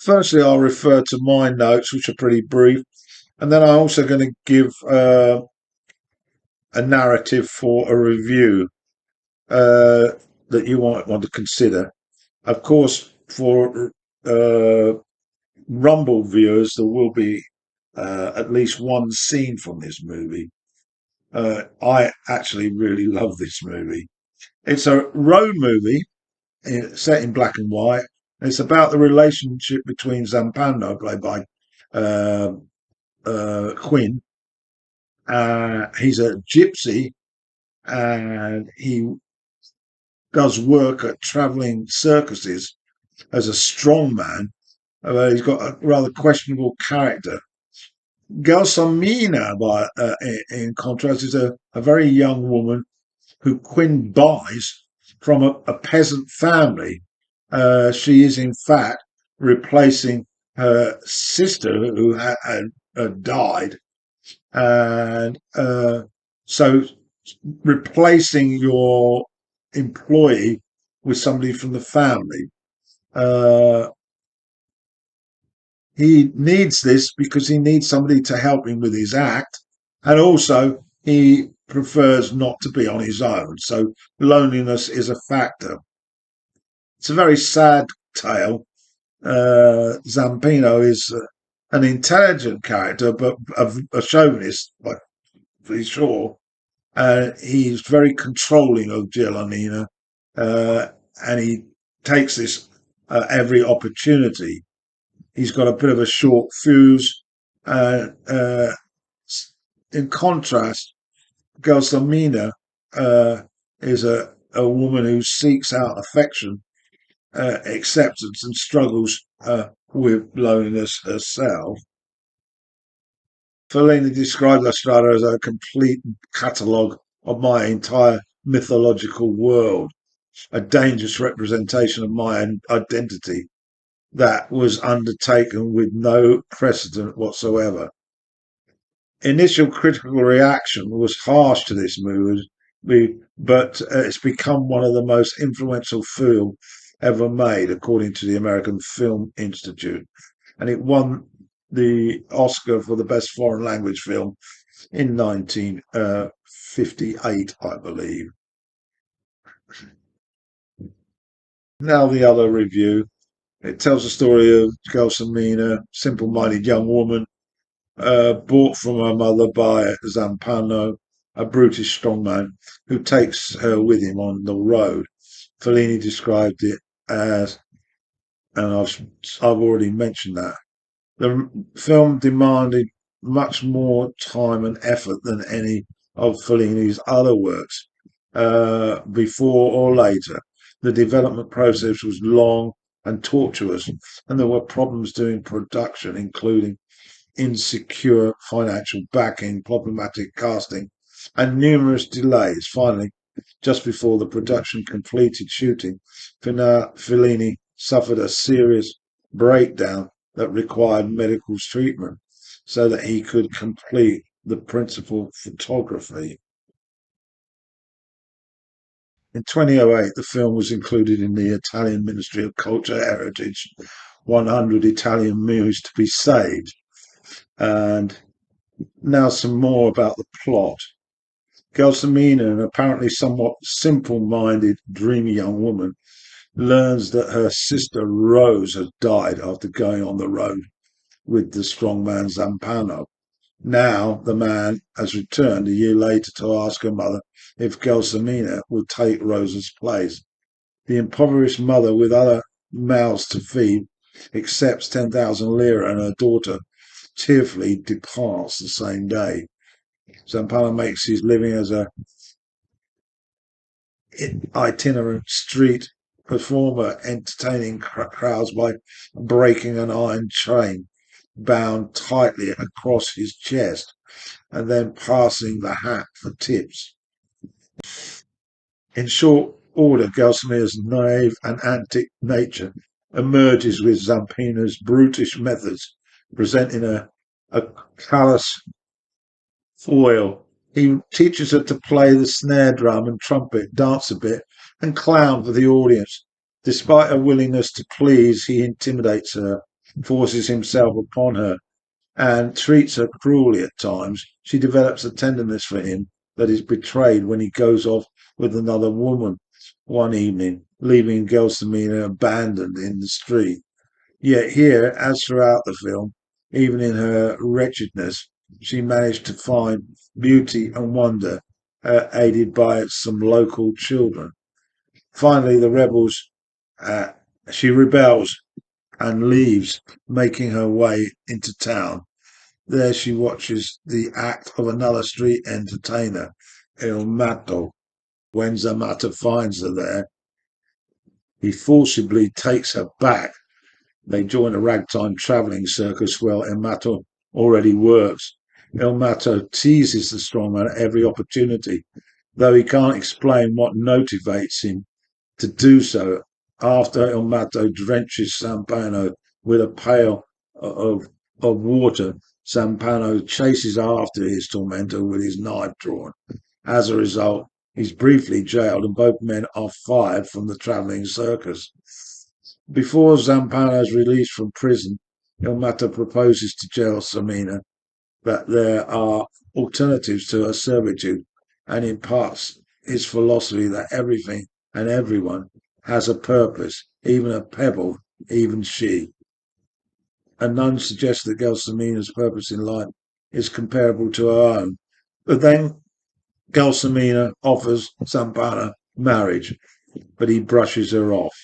Firstly, I'll refer to my notes, which are pretty brief, and then I'm also going to give a narrative for a review uh, that you might want to consider. Of course, for Rumble viewers, there will be at least one scene from this movie. I actually really love this movie. It's a road movie set in black and white. It's about the relationship between Zampano, played by uh, Quinn. He's a gypsy and he does work at traveling circuses as a strongman. He's got a rather questionable character. Gelsomina, in contrast, is a very young woman who Quinn buys from a peasant family. She is, in fact, replacing her sister who had died. And so replacing your employee with somebody from the family. Uh, he needs this because he needs somebody to help him with his act. And also, he prefers not to be on his own. So loneliness is a factor. It's a very sad tale. Zampino is an intelligent character, but a chauvinist, for sure. He's very controlling of Giannina, and he takes this every opportunity. He's got a bit of a short fuse. In contrast, Gelsomina is a woman who seeks out affection, acceptance, and struggles with loneliness herself. Fellini described La Strada as a complete catalogue of my entire mythological world, a dangerous representation of my identity that was undertaken with no precedent whatsoever. Initial critical reaction was harsh to this movie, but it's become one of the most influential films ever made, according to the American Film Institute. And it won the Oscar for the best foreign language film in 1958, I believe. Now, the other review. It tells the story of Gelsomina, simple-minded young woman, bought from her mother by Zampano, a brutish strongman, who takes her with him on the road. Fellini described it as, and I've already mentioned that. The film demanded much more time and effort than any of Fellini's other works, before or later. The development process was long and tortuous, and there were problems during production, including insecure financial backing, problematic casting, and numerous delays. Finally, just before the production completed shooting, Fellini suffered a serious breakdown that required medical treatment so that he could complete the principal photography. In 2008, the film was included in the Italian Ministry of Culture Heritage 100 Italian movies to be saved. And now some more about the plot. Gelsomina, an apparently somewhat simple-minded, dreamy young woman, learns that her sister Rose has died after going on the road with the strongman Zampano. Now the man has returned a year later to ask her mother if Gelsomina will take Rose's place. The impoverished mother, with other mouths to feed, accepts 10,000 lira, and her daughter tearfully departs the same day. Zampano makes his living as a itinerant street performer, entertaining crowds by breaking an iron chain bound tightly across his chest and then passing the hat for tips. In short order, Gelsomir's naive and antic nature emerges with Zampino's brutish methods, presenting a callous foil. He teaches her to play the snare drum and trumpet, dance a bit, and clown for the audience. Despite her willingness to please, he intimidates her forces himself upon her, and treats her cruelly at times. She develops a tenderness for him that is betrayed when he goes off with another woman one evening, leaving Gelsomina abandoned in the street. Yet here, as throughout the film, even in her wretchedness, she managed to find beauty and wonder, aided by some local children. Finally, the rebels, uh, she rebels and leaves, making her way into town. There she watches the act of another street entertainer, El Mato. When Zamata finds her there, he forcibly takes her back. They join a ragtime travelling circus where El Mato already works. El Mato teases the strongman at every opportunity, though he can't explain what motivates him to do so. After El Mato drenches Sampano with a pail of water, Sampano chases after his tormentor with his knife drawn. As a result, he's briefly jailed and both men are fired from the travelling circus. Before Zampano is released from prison, El Mato proposes to Gelsomina that there are alternatives to her servitude and imparts his philosophy that everything and everyone has a purpose, even a pebble, even she. And none suggests that Gelsomina's purpose in life is comparable to her own. But then Gelsomina offers Zampano marriage, but he brushes her off.